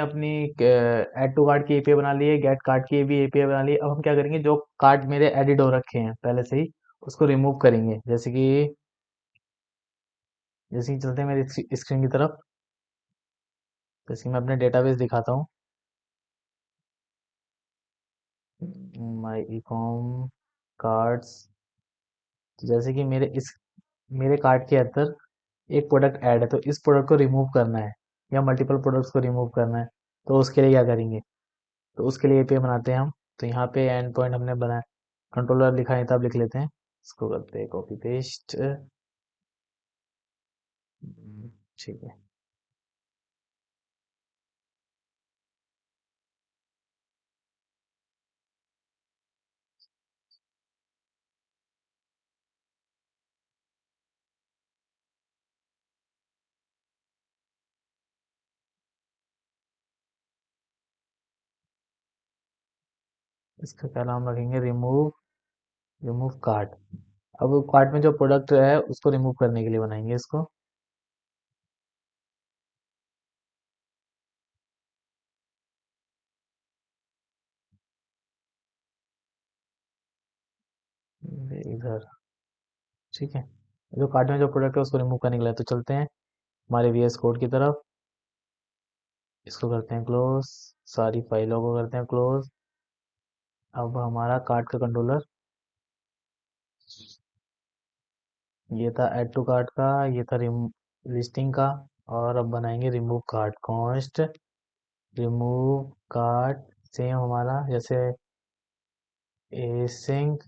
अपनी add to cart की API बना ली है, गेट कार्ट की भी एपीआई बना ली है। अब हम क्या करेंगे, जो कार्ट मेरे एडिड हो रखे हैं पहले से ही उसको रिमूव करेंगे। जैसे कि चलते हैं मेरी स्क्रीन की तरफ। जैसे कि मैं अपने डेटाबेस दिखाता हूँ, माई ई कॉम कार्ड्स। जैसे कि मेरे कार्ट के अंदर एक प्रोडक्ट ऐड है, तो इस प्रोडक्ट को रिमूव करना है या मल्टीपल प्रोडक्ट्स को रिमूव करना है। तो उसके लिए क्या करेंगे, तो उसके लिए एपीआई बनाते हैं हम। तो यहाँ पे एंड पॉइंट हमने बनाया, कंट्रोलर लिखा है, तब लिख लेते हैं। इसको करते हैं कॉपी पेस्ट। ठीक है। इसका क्या नाम रखेंगे, रिमूव, रिमूव कार्ट। अब कार्ट में जो प्रोडक्ट है उसको रिमूव करने के लिए बनाएंगे इसको। ये इधर, ठीक है। जो कार्ट में जो प्रोडक्ट है उसको रिमूव करने के लिए, तो चलते हैं हमारे वीएस कोड की तरफ। इसको करते हैं क्लोज, सारी फाइलों को करते हैं क्लोज। अब हमारा कार्ट का कंट्रोलर, ये था ऐड टू कार्ट का, ये था लिस्टिंग का। और अब बनाएंगे remove cart, const remove cart. Same हमारा जैसे async,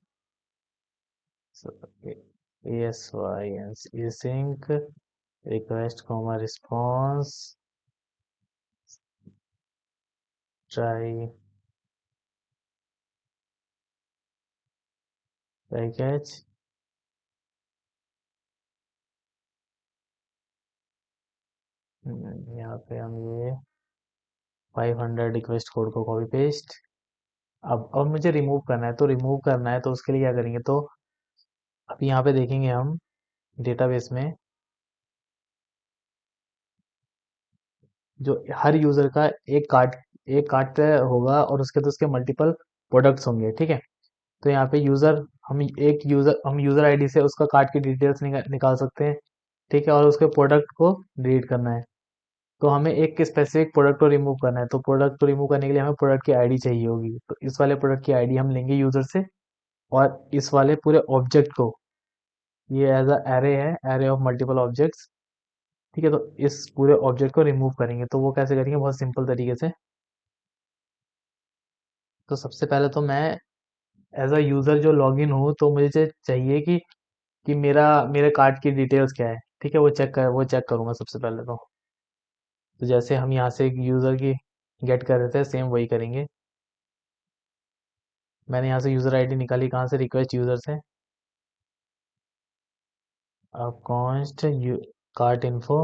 S Y N async request comma response try package. यहाँ पे हम ये 500 रिक्वेस्ट कोड को कॉपी पेस्ट। अब मुझे रिमूव करना है, तो रिमूव करना है तो उसके लिए क्या करेंगे, तो अब यहाँ पे देखेंगे हम डेटाबेस में जो हर यूजर का एक कार्ट होगा और उसके तो उसके मल्टीपल प्रोडक्ट्स होंगे, ठीक है। तो यहाँ पे हम यूजर आईडी से उसका कार्ट की डिटेल्स निकाल सकते हैं, ठीक है। और उसके प्रोडक्ट को डिलीट करना है, तो हमें एक स्पेसिफिक प्रोडक्ट को रिमूव करना है। तो प्रोडक्ट को रिमूव करने के लिए हमें प्रोडक्ट की आईडी चाहिए होगी, तो इस वाले प्रोडक्ट की आईडी हम लेंगे यूजर से। और इस वाले पूरे ऑब्जेक्ट को, ये एज अ एरे है, एरे ऑफ मल्टीपल ऑब्जेक्ट्स, ठीक है। तो इस पूरे ऑब्जेक्ट को रिमूव करेंगे, तो वो कैसे करेंगे, बहुत सिंपल तरीके से। तो सबसे पहले तो मैं एज अ यूजर जो लॉग इन हूँ, तो मुझे चाहिए कि मेरे कार्ड की डिटेल्स क्या है, ठीक है। वो चेक करूंगा सबसे पहले तो जैसे हम यहाँ से एक यूजर की गेट कर रहे थे, सेम वही करेंगे। मैंने यहाँ से यूजर आईडी निकाली, कहाँ से, रिक्वेस्ट यूजर से। अब const cart info,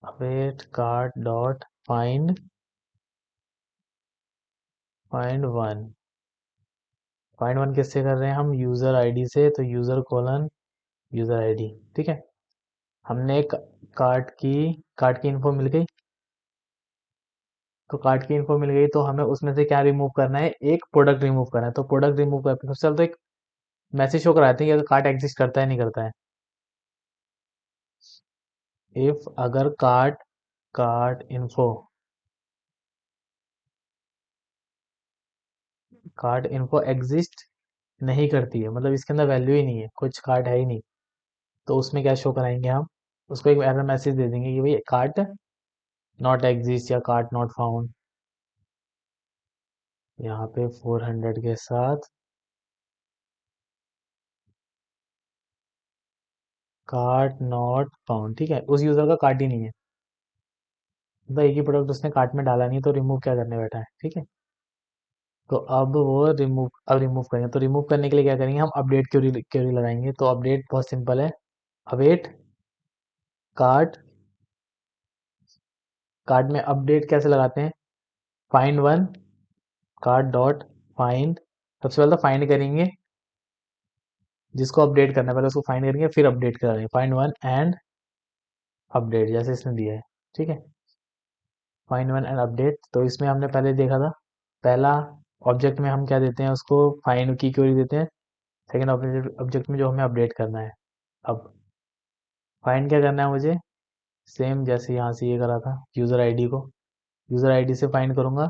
await cart dot find one. Find one किससे कर रहे हैं हम, यूजर आईडी से, तो यूजर कोलन यूजर आईडी, ठीक है। हमने कार्ट की इन्फो मिल गई। तो कार्ट की इन्फो मिल गई, तो हमें उसमें से क्या रिमूव करना है, एक प्रोडक्ट रिमूव करना है। तो प्रोडक्ट रिमूव करते हैं, सबसे पहले तो एक मैसेज शो कराते हैं कि अगर कार्ट एग्जिस्ट करता है नहीं करता है। इफ अगर कार्ट इन्फो एग्जिस्ट नहीं करती है, मतलब इसके अंदर वैल्यू ही नहीं है, कुछ कार्ट है ही नहीं, तो उसमें क्या शो कराएंगे हम, उसको एक एरर मैसेज दे देंगे कि भाई कार्ट नॉट एग्जिस्ट या कार्ट नॉट फाउंड। यहाँ पे 400 के साथ कार्ट नॉट फाउंड, ठीक है। उस यूजर का कार्ट ही नहीं है, मतलब एक ही प्रोडक्ट उसने कार्ट में डाला नहीं है, तो रिमूव क्या करने बैठा है, ठीक है। तो अब रिमूव करेंगे, तो रिमूव करने के लिए क्या करेंगे, हम अपडेट क्वेरी लगाएंगे। तो अपडेट बहुत सिंपल है, अवेट कार्ट। कार्ट में अपडेट कैसे लगाते हैं, find one cart dot find सबसे पहले तो फाइंड करेंगे, जिसको अपडेट करना है पहले उसको फाइंड करेंगे, फिर अपडेट करेंगे, फाइंड वन एंड अपडेट जैसे इसने दिया है। ठीक है, फाइंड वन एंड अपडेट, तो इसमें हमने पहले देखा था, पहला ऑब्जेक्ट में हम क्या देते हैं उसको, फाइंड की क्वेरी देते हैं। सेकंड ऑब्जेक्ट ऑब्जेक्ट में जो हमें अपडेट करना है। अब फाइंड क्या करना है मुझे, सेम जैसे यहाँ से ये करा था, यूज़र आईडी को, यूज़र आईडी से फाइंड करूंगा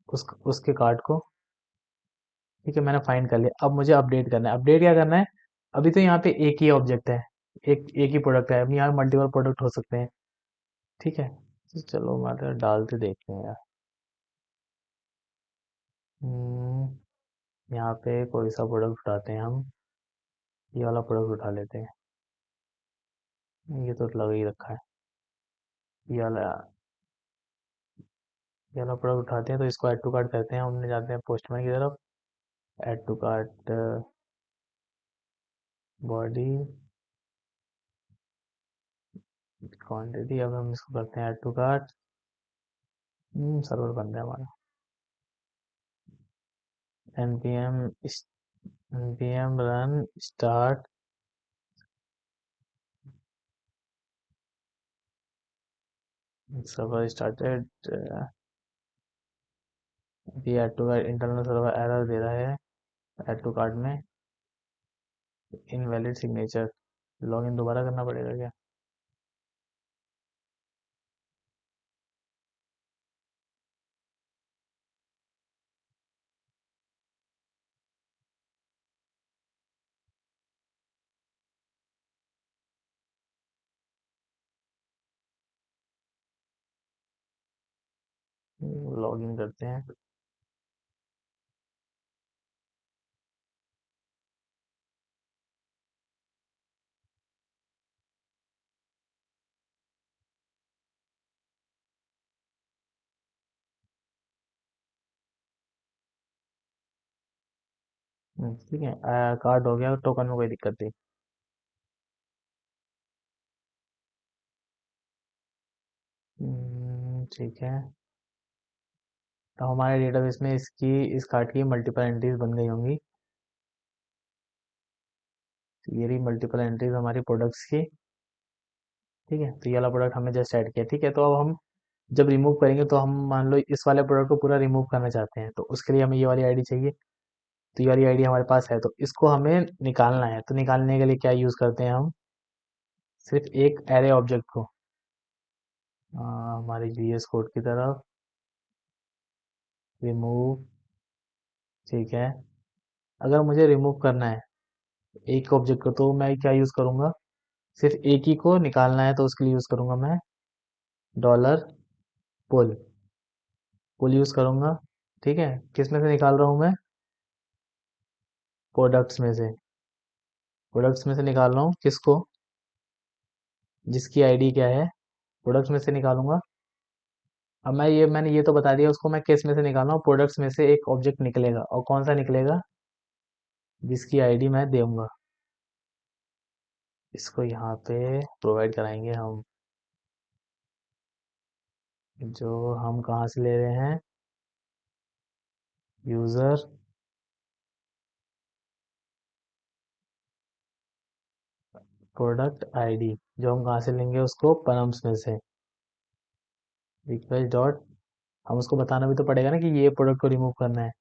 उसके कार्ड को। ठीक है, मैंने फाइंड कर लिया, अब मुझे अपडेट करना है। अपडेट क्या करना है, अभी तो यहाँ पे एक ही ऑब्जेक्ट है, एक ही प्रोडक्ट है, अभी यहाँ मल्टीपल प्रोडक्ट हो सकते हैं। ठीक है, तो चलो मतलब डालते देखते हैं यार। हम्म, यहाँ पे कोई सा प्रोडक्ट उठाते हैं हम, ये वाला प्रोडक्ट उठा लेते हैं, ये तो लग ही रखा है, ये वाला, ये वाला प्रोडक्ट उठाते हैं, तो इसको ऐड टू कार्ट करते हैं, हमने जाते हैं पोस्टमैन की तरफ, add to cart body quantity, अब हम इसको करते हैं ऐड टू कार्ट। सर्वर बन रहा है हमारा, npm npm run start, server started, अभी add to cart internal server error दे रहा है, ऐड टू कार्ट में इनवैलिड सिग्नेचर, लॉगिन दोबारा करना पड़ेगा क्या? लॉगिन करते हैं। ठीक है, कार्ड हो गया, टोकन में कोई दिक्कत नहीं। ठीक है, तो हमारे डेटाबेस में इस कार्ड की मल्टीपल एंट्रीज बन गई होंगी। तो ये रही मल्टीपल एंट्रीज हमारी प्रोडक्ट्स की। ठीक है, तो ये वाला प्रोडक्ट हमने जस्ट ऐड किया। ठीक है, तो अब हम जब रिमूव करेंगे तो हम मान लो इस वाले प्रोडक्ट को पूरा रिमूव करना चाहते हैं, तो उसके लिए हमें ये वाली आईडी चाहिए। तो ये वाली आईडी हमारे पास है, तो इसको हमें निकालना है, तो निकालने के लिए क्या यूज़ करते हैं हम, सिर्फ एक एरे ऑब्जेक्ट को, हमारे VS कोड की तरफ, रिमूव। ठीक है, अगर मुझे रिमूव करना है एक ऑब्जेक्ट को, तो मैं क्या यूज़ करूँगा, सिर्फ एक ही को निकालना है, तो उसके लिए यूज़ करूँगा मैं डॉलर पुल, पुल यूज़ करूँगा। ठीक है, किस में से निकाल रहा हूँ मैं, प्रोडक्ट्स में से, प्रोडक्ट्स में से निकाल रहा हूँ किसको, जिसकी आईडी क्या है, प्रोडक्ट्स में से निकालूंगा। अब मैंने ये तो बता दिया उसको, मैं किस में से निकाल रहा हूँ, प्रोडक्ट्स में से एक ऑब्जेक्ट निकलेगा, और कौन सा निकलेगा, जिसकी आईडी मैं दूंगा। इसको यहाँ पे प्रोवाइड कराएंगे हम, जो हम कहाँ से ले रहे हैं, यूज़र प्रोडक्ट आईडी, जो हम कहाँ से लेंगे उसको परम्स में से, रिक्वेस्ट डॉट, हम उसको बताना भी तो पड़ेगा ना कि ये प्रोडक्ट को रिमूव करना है,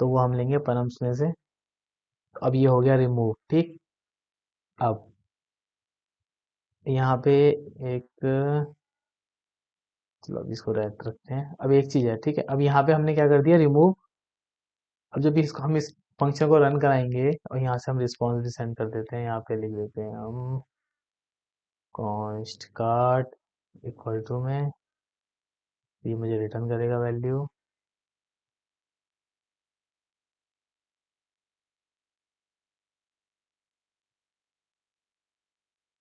तो वो हम लेंगे परम्स में से। अब ये हो गया रिमूव। ठीक, अब यहाँ पे एक, चलो अब इसको रखते हैं। अब एक चीज़ है, ठीक है, अब यहाँ पे हमने क्या कर दिया, रिमूव। अब जब इसको हम इस फंक्शन को रन कराएंगे, और यहाँ से हम रिस्पॉन्स भी सेंड कर देते हैं, यहाँ पे लिख देते हैं हम कॉन्स्ट कार्ट इक्वल टू में, ये मुझे रिटर्न करेगा वैल्यू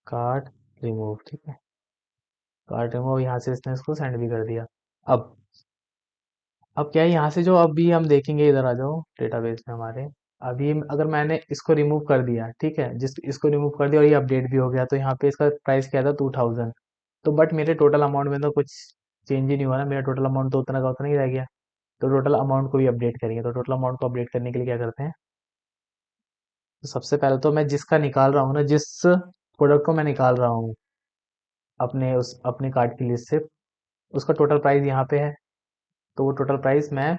कार्ट रिमूव। ठीक है, कार्ट रिमूव, यहाँ से इसने इसको सेंड भी कर दिया। अब अब क्या है, यहाँ से जो अभी हम देखेंगे, इधर आ जाओ डेटाबेस में हमारे, अभी अगर मैंने इसको रिमूव कर दिया, ठीक है, जिस इसको रिमूव कर दिया और ये अपडेट भी हो गया, तो यहाँ पे इसका प्राइस क्या था, 2000। तो बट मेरे टोटल अमाउंट में तो कुछ चेंज ही नहीं हुआ ना, मेरा टोटल अमाउंट तो उतना का उतना ही रह गया। तो टोटल अमाउंट को भी अपडेट करेंगे। तो टोटल अमाउंट को अपडेट करने के लिए क्या करते हैं, तो सबसे पहले तो मैं जिसका निकाल रहा हूँ ना, जिस प्रोडक्ट को मैं निकाल रहा हूँ अपने कार्ड की लिस्ट से, उसका टोटल प्राइस यहाँ पे है। तो वो टोटल प्राइस मैं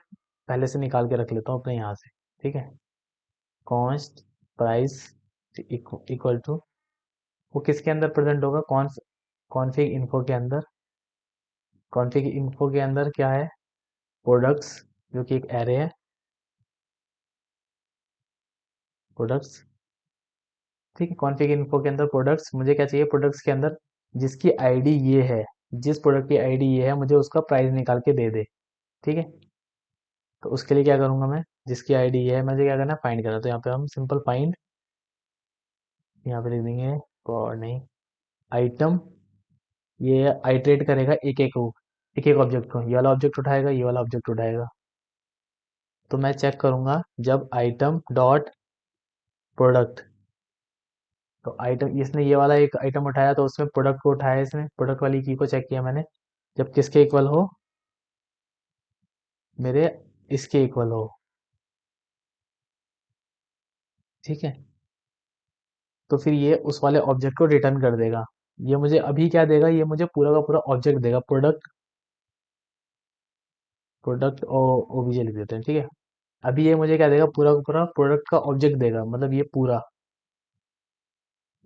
पहले से निकाल के रख लेता हूँ अपने यहाँ से। ठीक है, कॉस्ट प्राइस इक्वल टू, वो किसके अंदर प्रेजेंट होगा, कॉन्फिग इन्फो के अंदर। कॉन्फिग इन्फो के अंदर क्या है, प्रोडक्ट्स, जो कि एक एरे है, प्रोडक्ट्स। ठीक है, कॉन्फिग इन्फो के अंदर प्रोडक्ट्स, मुझे क्या चाहिए, प्रोडक्ट्स के अंदर जिसकी आईडी ये है, जिस प्रोडक्ट की आईडी ये है, मुझे उसका प्राइस निकाल के दे दे। ठीक है, तो उसके लिए क्या करूंगा मैं, जिसकी आईडी ये है, मुझे क्या करना है, फाइंड करना है। तो यहाँ पे हम सिंपल फाइंड, यहाँ पे लिख देंगे, और नहीं, आइटम, ये आइटरेट करेगा एक एक ऑब्जेक्ट को, ये वाला ऑब्जेक्ट उठाएगा, ये वाला ऑब्जेक्ट उठाएगा। तो मैं चेक करूंगा जब आइटम डॉट प्रोडक्ट, तो आइटम, इसने ये वाला एक आइटम उठाया तो उसमें प्रोडक्ट को उठाया, इसने प्रोडक्ट वाली की को चेक किया मैंने, जब किसके इक्वल हो, मेरे इसके इक्वल हो। ठीक है, तो फिर ये उस वाले ऑब्जेक्ट को रिटर्न कर देगा। ये मुझे अभी क्या देगा, ये मुझे पूरा का पूरा ऑब्जेक्ट देगा, प्रोडक्ट, प्रोडक्ट और ओबीजे लिख देते हैं। ठीक है, अभी ये मुझे क्या देगा, पूरा का पूरा प्रोडक्ट का ऑब्जेक्ट देगा, मतलब ये पूरा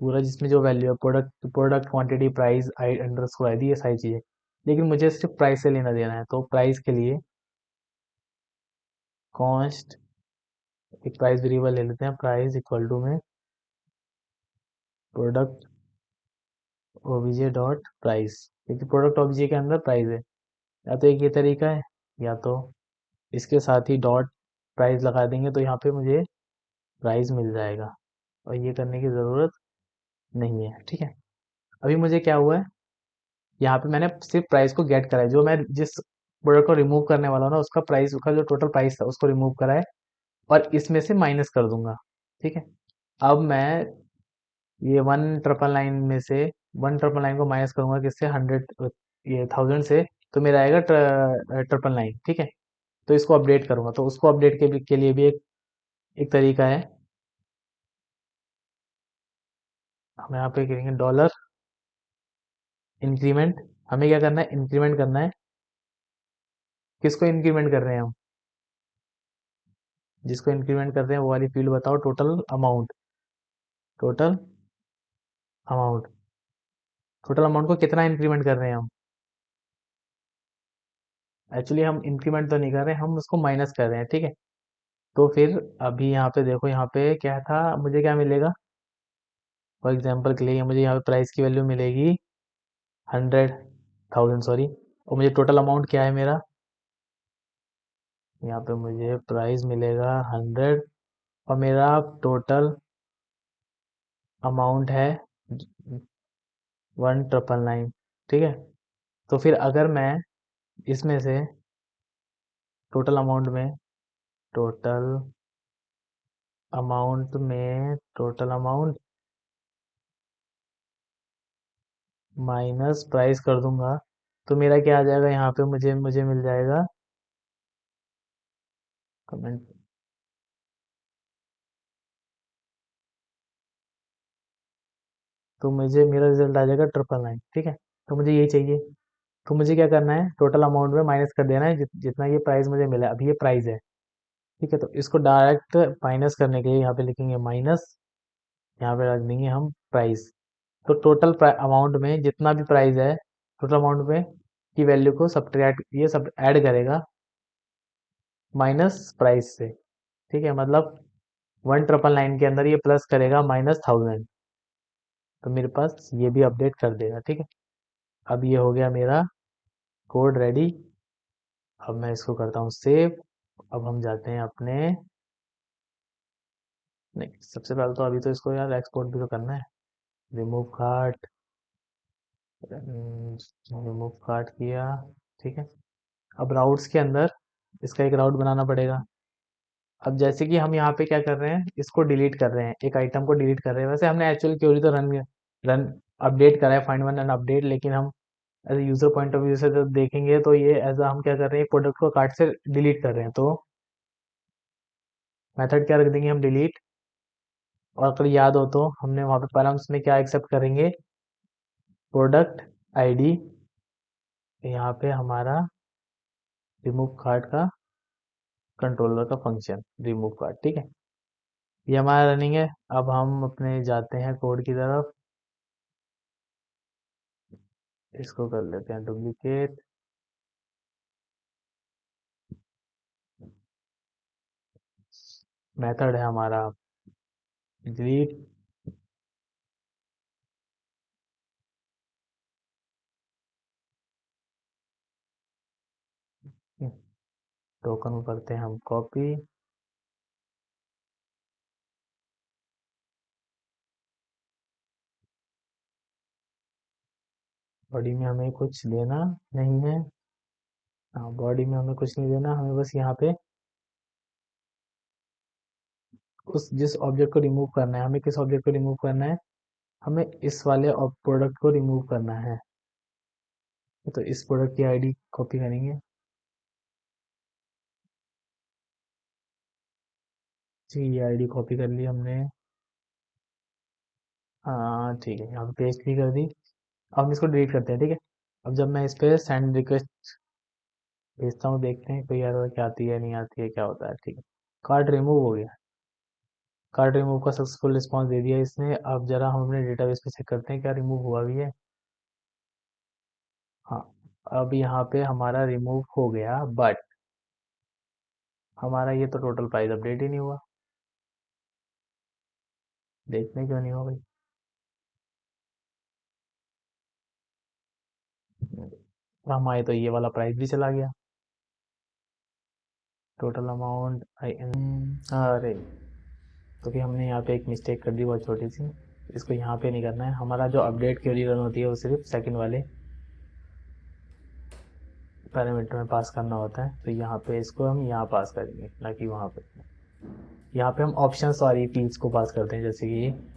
पूरा जिसमें जो वैल्यू है, product product quantity price I underscore ID, ये सारी चीजें। लेकिन मुझे सिर्फ प्राइस से लेना देना है, तो प्राइस के लिए कॉस्ट, एक प्राइस वेरिएबल ले लेते हैं, प्राइस इक्वल टू में प्रोडक्ट ओबीजे डॉट प्राइस, क्योंकि प्रोडक्ट ओबीजे के अंदर प्राइस है। या तो एक ये तरीका है, या तो इसके साथ ही डॉट प्राइस लगा देंगे, तो यहाँ पे मुझे प्राइस मिल जाएगा, और ये करने की ज़रूरत नहीं है। ठीक है, अभी मुझे क्या हुआ है, यहाँ पे मैंने सिर्फ प्राइस को गेट करा है, जो मैं जिस प्रोडक्ट को रिमूव करने वाला हूँ ना, उसका प्राइस, उसका जो टोटल प्राइस था उसको रिमूव करा है, और इसमें से माइनस कर दूंगा। ठीक है, अब मैं ये 1,999 में से 1,999 को माइनस करूंगा किससे, 100, ये 1000 से, तो मेरा आएगा 999। ठीक है, तो इसको अपडेट करूंगा, तो उसको अपडेट के लिए भी एक तरीका है। हम यहाँ पे करेंगे डॉलर इंक्रीमेंट। हमें क्या करना है, इंक्रीमेंट करना है, किसको इंक्रीमेंट कर रहे हैं हम, जिसको इंक्रीमेंट कर रहे हैं वो वाली फील्ड बताओ, total amount, total amount, total amount को कितना इंक्रीमेंट कर रहे हैं हम, एक्चुअली हम इंक्रीमेंट तो नहीं कर रहे हैं, हम उसको माइनस कर रहे हैं। ठीक है, तो फिर अभी यहाँ पे देखो, यहाँ पे क्या था, मुझे क्या मिलेगा, फॉर एग्जांपल के लिए मुझे यहाँ पे प्राइस की वैल्यू मिलेगी 100,000, सॉरी, और मुझे टोटल अमाउंट क्या है मेरा, यहाँ पे मुझे प्राइस मिलेगा 100, और मेरा टोटल अमाउंट है 1,999। ठीक है, तो फिर अगर मैं इसमें से टोटल अमाउंट में, total total amount minus price कर दूंगा, तो मेरा क्या आ जाएगा, यहाँ पे मुझे मुझे मिल जाएगा, कमेंट, तो मुझे मेरा रिजल्ट आ जाएगा 999। ठीक है, तो मुझे यही चाहिए। तो मुझे क्या करना है, टोटल अमाउंट में माइनस कर देना है, जितना ये प्राइस मुझे मिला है, अभी ये प्राइस है। ठीक है, तो इसको डायरेक्ट माइनस करने के लिए यहाँ पे लिखेंगे माइनस, यहाँ पे रख देंगे हम प्राइस। तो टोटल अमाउंट में जितना भी प्राइस है, टोटल अमाउंट में की वैल्यू को सब्ट्रैक्ट, ये सब ऐड करेगा माइनस प्राइस से। ठीक है, मतलब 1,999 के अंदर ये प्लस करेगा -1000, तो मेरे पास ये भी अपडेट कर देगा। ठीक है, अब ये हो गया मेरा कोड रेडी। अब मैं इसको करता हूँ सेव। अब हम जाते हैं अपने, नहीं, सबसे पहले तो अभी तो इसको यार एक्सपोर्ट भी तो करना है। रिमूव कार्ट, रिमूव कार्ट किया। ठीक है, अब राउट्स के अंदर इसका एक राउट बनाना पड़ेगा। अब जैसे कि हम यहाँ पे क्या कर रहे हैं, इसको डिलीट कर रहे हैं, एक आइटम को डिलीट कर रहे हैं, वैसे हमने एक्चुअल क्वेरी तो रन रन अपडेट करा है, फाइंड वन एंड अपडेट, लेकिन हम as user point of view से जब देखेंगे तो ये एज हम क्या कर रहे हैं, प्रोडक्ट को कार्ट से डिलीट कर रहे हैं, तो मेथड क्या रख देंगे हम, डिलीट। और अगर याद हो तो हमने वहाँ पे पैराम्स में क्या एक्सेप्ट करेंगे, प्रोडक्ट आईडी, यहाँ पे हमारा रिमूव कार्ट का कंट्रोलर का फंक्शन रिमूव कार्ट, ठीक है। ये हमारा रनिंग है। अब हम अपने जाते हैं कोड की तरफ, इसको कर लेते हैं डुप्लीकेट। मेथड है हमारा डिलीट, टोकन को करते हैं हम कॉपी, बॉडी में हमें कुछ देना नहीं है। हाँ, बॉडी में हमें कुछ नहीं देना, हमें बस यहाँ पे उस जिस ऑब्जेक्ट को रिमूव करना है, हमें किस ऑब्जेक्ट को रिमूव करना है, हमें इस वाले प्रोडक्ट को रिमूव करना है। तो इस प्रोडक्ट की आईडी कॉपी करेंगे जी, ये आईडी कॉपी कर ली हमने। हाँ ठीक है, यहाँ पे पेस्ट भी कर दी। अब हम इसको डिलीट करते हैं, ठीक है। अब जब मैं इस पे सेंड रिक्वेस्ट भेजता हूँ, देखते हैं कोई एरर क्या आती है, नहीं आती है, क्या होता है, ठीक है। कार्ड रिमूव हो गया, कार्ड रिमूव का सक्सेसफुल रिस्पॉन्स दे दिया इसने। अब जरा हम अपने डेटाबेस पे चेक करते हैं क्या रिमूव हुआ भी है। हाँ, अब यहाँ पे हमारा रिमूव हो गया, बट हमारा ये तो टोटल प्राइस अपडेट ही नहीं हुआ। देखते हैं क्यों नहीं हुआ भाई। हम आए तो ये वाला प्राइस भी चला गया, टोटल अमाउंट आई एन। अरे, तो फिर हमने यहाँ पे एक मिस्टेक कर दी बहुत छोटी सी। इसको यहाँ पे नहीं करना है, हमारा जो अपडेट क्वेरी रन होती है वो सिर्फ सेकंड वाले पैरामीटर में पास करना होता है। तो यहाँ पे इसको हम यहाँ पास करेंगे, ना कि वहाँ पे। यहाँ पे हम ऑप्शन सारी फील्ड्स को पास करते हैं, जैसे कि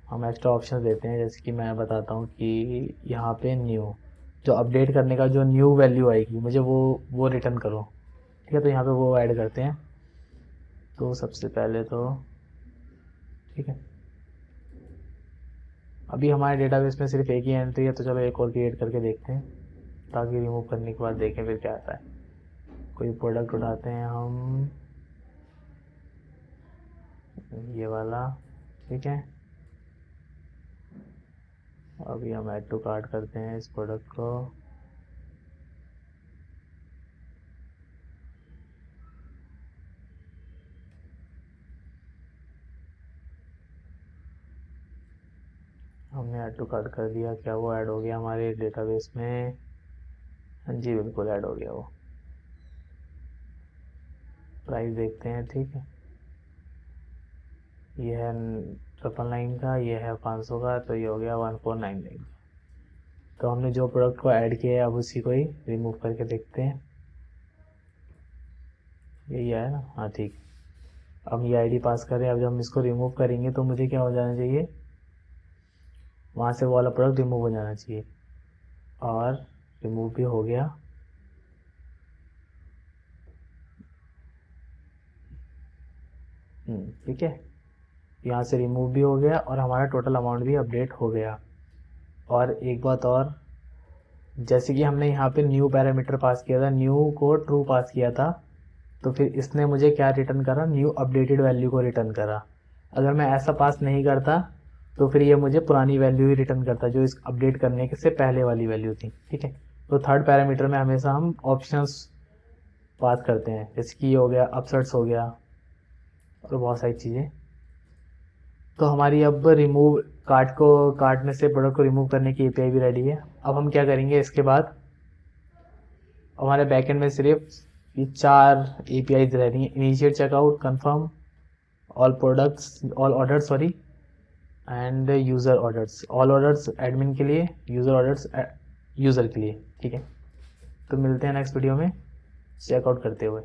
हम एक्स्ट्रा ऑप्शन देते हैं, जैसे कि मैं बताता हूँ कि यहाँ पे न्यू, जो अपडेट करने का जो न्यू वैल्यू आएगी मुझे वो रिटर्न करो, ठीक है। तो यहाँ पे वो ऐड करते हैं। तो सबसे पहले तो ठीक है, अभी हमारे डेटाबेस में सिर्फ एक ही एंट्री है, तो चलो एक और क्रिएट करके देखते हैं, ताकि रिमूव करने के बाद देखें फिर क्या आता है। कोई प्रोडक्ट उठाते हैं हम, ये वाला, ठीक है। अभी हम ऐड टू कार्ट करते हैं इस प्रोडक्ट को। हमने ऐड टू कार्ट कर दिया, क्या वो ऐड हो गया हमारे डेटाबेस में? हाँ जी, बिल्कुल ऐड हो गया वो। प्राइस देखते हैं, ठीक है। ये है 999 का, ये है 500 का, तो ये हो गया 1499। तो हमने जो प्रोडक्ट को ऐड किया है अब उसी को ही रिमूव करके देखते हैं। यही है ना, हाँ ठीक। अब ये आईडी पास करें, अब जब हम इसको रिमूव करेंगे तो मुझे क्या हो जाना चाहिए, वहाँ से वो वाला प्रोडक्ट रिमूव हो जाना चाहिए, और रिमूव भी हो गया। ठीक है, यहाँ से रिमूव भी हो गया और हमारा टोटल अमाउंट भी अपडेट हो गया। और एक बात और, जैसे कि हमने यहाँ पे न्यू पैरामीटर पास किया था, न्यू को ट्रू पास किया था, तो फिर इसने मुझे क्या रिटर्न करा, न्यू अपडेटेड वैल्यू को रिटर्न करा। अगर मैं ऐसा पास नहीं करता तो फिर ये मुझे पुरानी वैल्यू ही रिटर्न करता, जो इस अपडेट करने से पहले वाली वैल्यू थी, ठीक है। तो थर्ड पैरामीटर में हमेशा हम ऑप्शंस पास करते हैं, जैसे कि ये हो गया, अपसर्ट्स हो गया, और बहुत सारी चीज़ें। तो हमारी अब रिमूव कार्ट में से प्रोडक्ट को रिमूव करने की एपीआई भी रेडी है। अब हम क्या करेंगे इसके बाद, हमारे बैकएंड में सिर्फ ये 4 एपीआई रह रही हैं, initiate checkout, confirm, all products, all orders sorry, and user orders. All orders admin के लिए, यूज़र ऑर्डर्स यूज़र के लिए, ठीक है। तो मिलते हैं नेक्स्ट वीडियो में चेकआउट करते हुए।